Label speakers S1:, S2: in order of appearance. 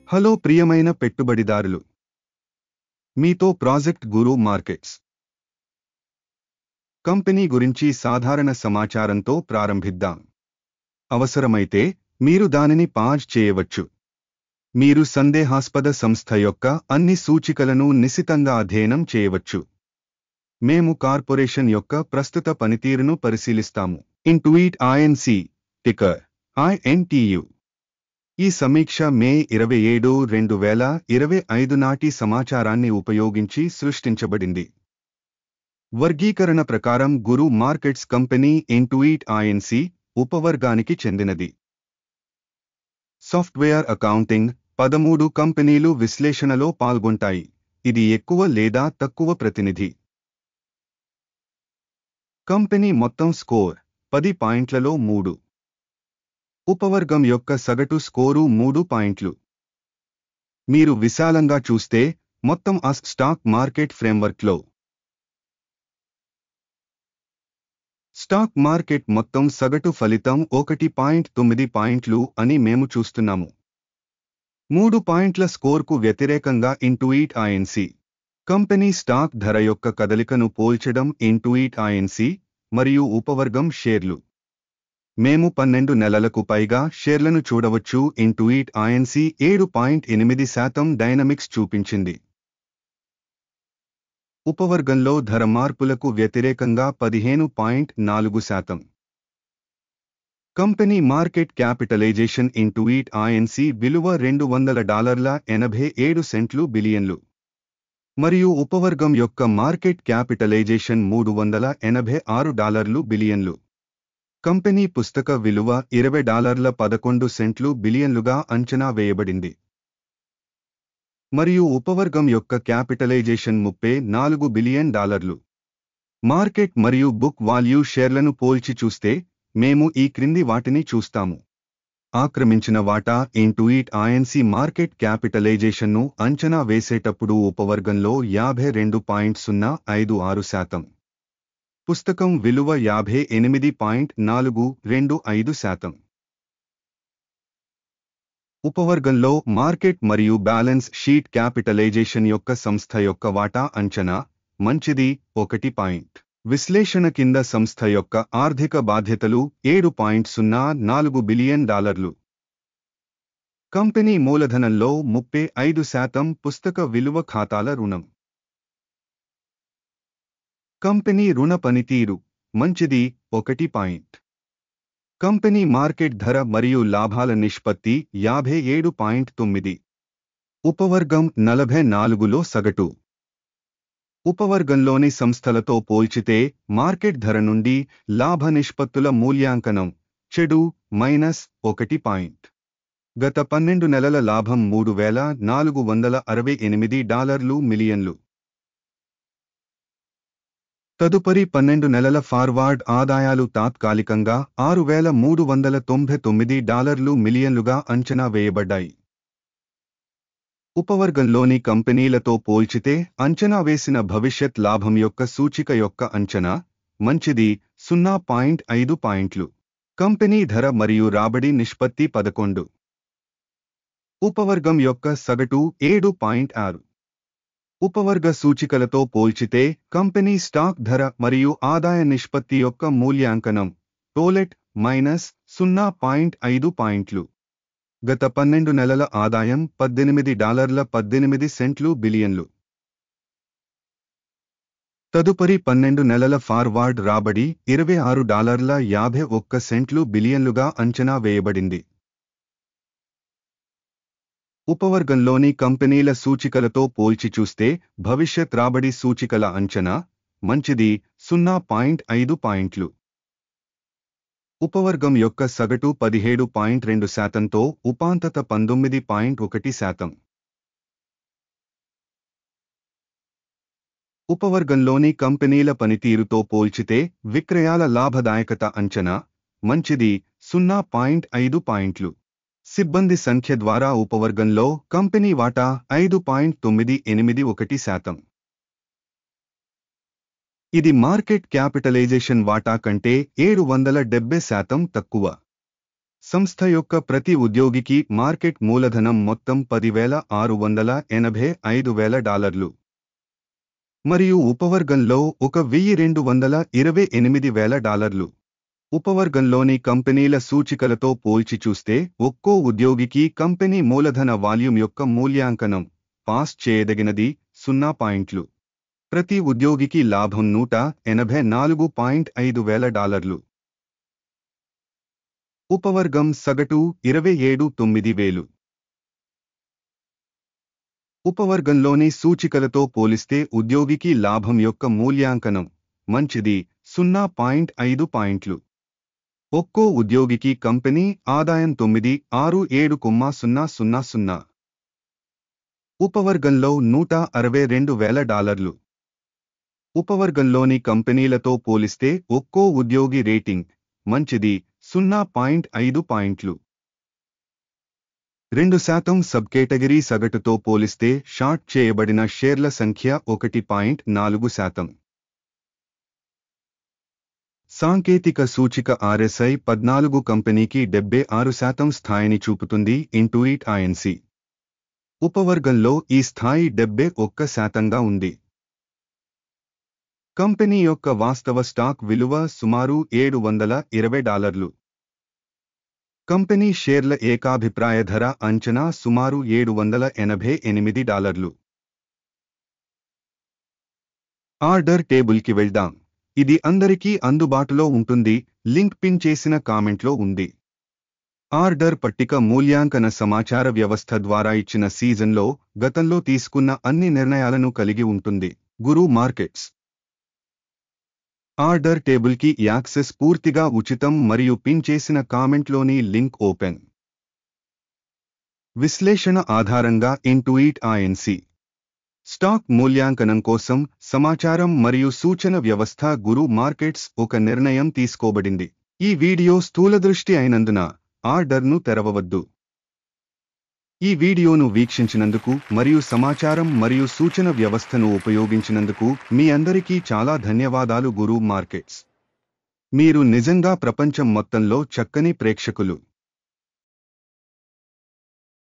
S1: Hello ప్రియమైన పెట్టుబడిదారులు, మీతో ప్రాజెక్ట్ గురు మార్కెట్స్ కంపెనీ గురించి సాధారణ సమాచారంతో ప్రారంభిద్దాం. అవసరమైతే మీరు దానిని పాజ్ చేయవచ్చు. మీరు సందేహాస్పద సంస్థ యొక్క అన్ని సూచికలను నిశితంగా అధ్యయనం చేయవచ్చు. మేము కార్పొరేషన్ యొక్క ప్రస్తుత పనితీరును పరిశీలిస్తాము. ఇంట్యూయిట్ ఐఎన్సి టికర్ INTU. ఈ సమీక్ష మే 27, 2025 నాటి సమాచారాన్ని ఉపయోగించి సృష్టించబడింది. వర్గీకరణ ప్రకారం గురు మార్కెట్స్ కంపెనీ ఇంట్యూయిట్ ఐఎన్సి ఉపవర్గానికి చెందినది. సాఫ్ట్వేర్ అకౌంటింగ్ 13 కంపెనీలు విశ్లేషణలో పాల్గొంటాయి. ఇది ఎక్కువ లేదా తక్కువ ప్రతినిధి. కంపెనీ మొత్తం స్కోర్ 10 పాయింట్లలో 3. ఉపవర్గం యొక్క సగటు స్కోరు 3 పాయింట్లు. మీరు విశాలంగా చూస్తే మొత్తం స్టాక్ మార్కెట్ ఫ్రేమ్వర్క్లో స్టాక్ మార్కెట్ మొత్తం సగటు ఫలితం 1.9 పాయింట్లు అని మేము చూస్తున్నాము. 3 పాయింట్ల స్కోర్కు వ్యతిరేకంగా ఇంట్యూయిట్ ఐఎన్సి కంపెనీ స్టాక్ ధర యొక్క కదలికను పోల్చడం ఇంట్యూయిట్ ఐఎన్సి మరియు ఉపవర్గం షేర్లు. మేము 12 నెలలకు పైగా షేర్లను చూడవచ్చు. ఇంట్యూయిట్ ఐఎన్సి 7.8% డైనమిక్స్ చూపించింది. ఉపవర్గంలో ధర మార్పులకు వ్యతిరేకంగా 15.4%. కంపెనీ మార్కెట్ క్యాపిటలైజేషన్ ఇంట్యూయిట్ ఐఎన్సి విలువ $200.87 బిలియన్లు మరియు ఉపవర్గం యొక్క మార్కెట్ క్యాపిటలైజేషన్ $386 బిలియన్లు. కంపెనీ పుస్తక విలువ $20.11 బిలియన్లుగా అంచనా వేయబడింది మరియు ఉపవర్గం యొక్క క్యాపిటలైజేషన్ $34 బిలియన్. మార్కెట్ మరియు బుక్ వాల్యూ షేర్లను పోల్చి చూస్తే మేము ఈ క్రింది వాటిని చూస్తాము. ఆక్రమించిన వాటా ఇంట్యూయిట్ ఐఎన్సి మార్కెట్ క్యాపిటలైజేషన్ను అంచనా వేసేటప్పుడు ఉపవర్గంలో 52.056%. పుస్తకం విలువ 58.425%. ఉపవర్గంలో మార్కెట్ మరియు బ్యాలెన్స్ షీట్ క్యాపిటలైజేషన్ యొక్క సంస్థ యొక్క వాటా అంచనా మంచిది 1 పాయింట్. విశ్లేషణ కింద సంస్థ యొక్క ఆర్థిక బాధ్యతలు $7.04 బిలియన్. కంపెనీ మూలధనంలో 35% పుస్తక విలువ ఖాతాల రుణం. కంపెనీ రుణ పనితీరు మంచిది 1 పాయింట్. కంపెనీ మార్కెట్ ధర మరియు లాభాల నిష్పత్తి 57.9. ఉపవర్గం 44లో సగటు. ఉపవర్గంలోని సంస్థలతో పోల్చితే మార్కెట్ ధర నుండి లాభ నిష్పత్తుల మూల్యాంకనం చెడు -1 పాయింట్. గత 12 నెలల లాభం $3,468 మిలియన్లు. తదుపరి 12 నెలల ఫార్వార్డ్ ఆదాయాలు తాత్కాలికంగా $6,399 మిలియన్లుగా అంచనా వేయబడ్డాయి. ఉపవర్గంలోని కంపెనీలతో పోల్చితే అంచనా వేసిన భవిష్యత్ లాభం యొక్క సూచిక యొక్క అంచనా మంచిది 0.5 పాయింట్లు. కంపెనీ ధర మరియు రాబడి నిష్పత్తి 11. ఉపవర్గం యొక్క సగటు 7.6. ఉపవర్గ సూచికలతో పోల్చితే కంపెనీ స్టాక్ ధర మరియు ఆదాయ నిష్పత్తి యొక్క మూల్యాంకనం టోలెట్ -0.5 పాయింట్లు. గత 12 నెలల ఆదాయం $18.18 బిలియన్లు. తదుపరి 12 నెలల ఫార్వార్డ్ రాబడి $26.51 బిలియన్లుగా అంచనా వేయబడింది. ఉపవర్గంలోని కంపెనీల సూచికలతో పోల్చి చూస్తే భవిష్యత్ రాబడి సూచికల అంచనా మంచిది 0.5 పాయింట్లు. ఉపవర్గం యొక్క సగటు 17.2%తో ఉపాంతత 19.1%. ఉపవర్గంలోని కంపెనీల పనితీరుతో పోల్చితే విక్రయాల లాభదాయకత అంచనా మంచిది 0.5 పాయింట్లు. సిబ్బంది సంఖ్య ద్వారా ఉపవర్గంలో కంపెనీ వాటా 5.981%. ఇది మార్కెట్ క్యాపిటలైజేషన్ వాటా కంటే 770% తక్కువ. సంస్థ యొక్క ప్రతి ఉద్యోగికి మార్కెట్ మూలధనం మొత్తం $10,685,000 మరియు ఉపవర్గంలో $1,228,000. ఉపవర్గంలోని కంపెనీల సూచికలతో పోల్చి చూస్తే ఒక్కో ఉద్యోగికి కంపెనీ మూలధన వాల్యూమ్ యొక్క మూల్యాంకనం పాస్ చేయదగినది 0 పాయింట్లు. ప్రతి ఉద్యోగికి లాభం $184,500. ఉపవర్గం సగటు 27,900. ఉపవర్గంలోని సూచికలతో పోలిస్తే ఉద్యోగికి లాభం యొక్క మూల్యాంకనం మంచిది 0.5 పాయింట్లు. ఒక్కో ఉద్యోగికి కంపెనీ ఆదాయం $967,000. ఉపవర్గంలో $162,000. ఉపవర్గంలోని కంపెనీలతో పోలిస్తే ఒక్కో ఉద్యోగి రేటింగ్ మంచిది 0.5 పాయింట్లు. 2% సబ్ కేటగిరీ సగటుతో పోలిస్తే షార్ట్ చేయబడిన షేర్ల సంఖ్య 1.4%. సాంకేతిక సూచిక RSI 14 కంపెనీకి 76% స్థాయిని చూపుతుంది. ఇంటూయిట్ Inc. ఉపవర్గంలో ఈ స్థాయి 71%గా ఉంది. కంపెనీ యొక్క వాస్తవ స్టాక్ విలువ సుమారు $720. కంపెనీ షేర్ల ఏకాభిప్రాయ ధర అంచనా సుమారు $788. ఆర్డర్ టేబుల్కి వెళ్దాం. ఇది అందరికీ అందుబాటులో ఉంటుంది. లింక్ పిన్ చేసిన కామెంట్లో ఉంది. ఆర్డర్ పట్టిక మూల్యాంకన సమాచార వ్యవస్థ ద్వారా ఇచ్చిన సీజన్లో గతంలో తీసుకున్న అన్ని నిర్ణయాలను కలిగి ఉంటుంది. గురు మార్కెట్స్ ఆర్డర్ టేబుల్కి యాక్సెస్ పూర్తిగా ఉచితం మరియు పిన్ చేసిన కామెంట్లోని లింక్ ఓపెన్. విశ్లేషణ ఆధారంగా ఇంటూయిట్ Inc. స్టాక్ మూల్యాంకనం కోసం సమాచారం మరియు సూచన వ్యవస్థ గురు మార్కెట్స్ ఒక నిర్ణయం తీసుకోబడింది. ఈ వీడియో స్థూలదృష్టి అయినందున ఆర్డర్ను తెరవవద్దు. ఈ వీడియోను వీక్షించినందుకు మరియు సమాచారం మరియు సూచన వ్యవస్థను ఉపయోగించినందుకు మీ అందరికీ చాలా ధన్యవాదాలు. గురు మార్కెట్స్ మీరు నిజంగా ప్రపంచం మొత్తంలో చక్కని ప్రేక్షకులు.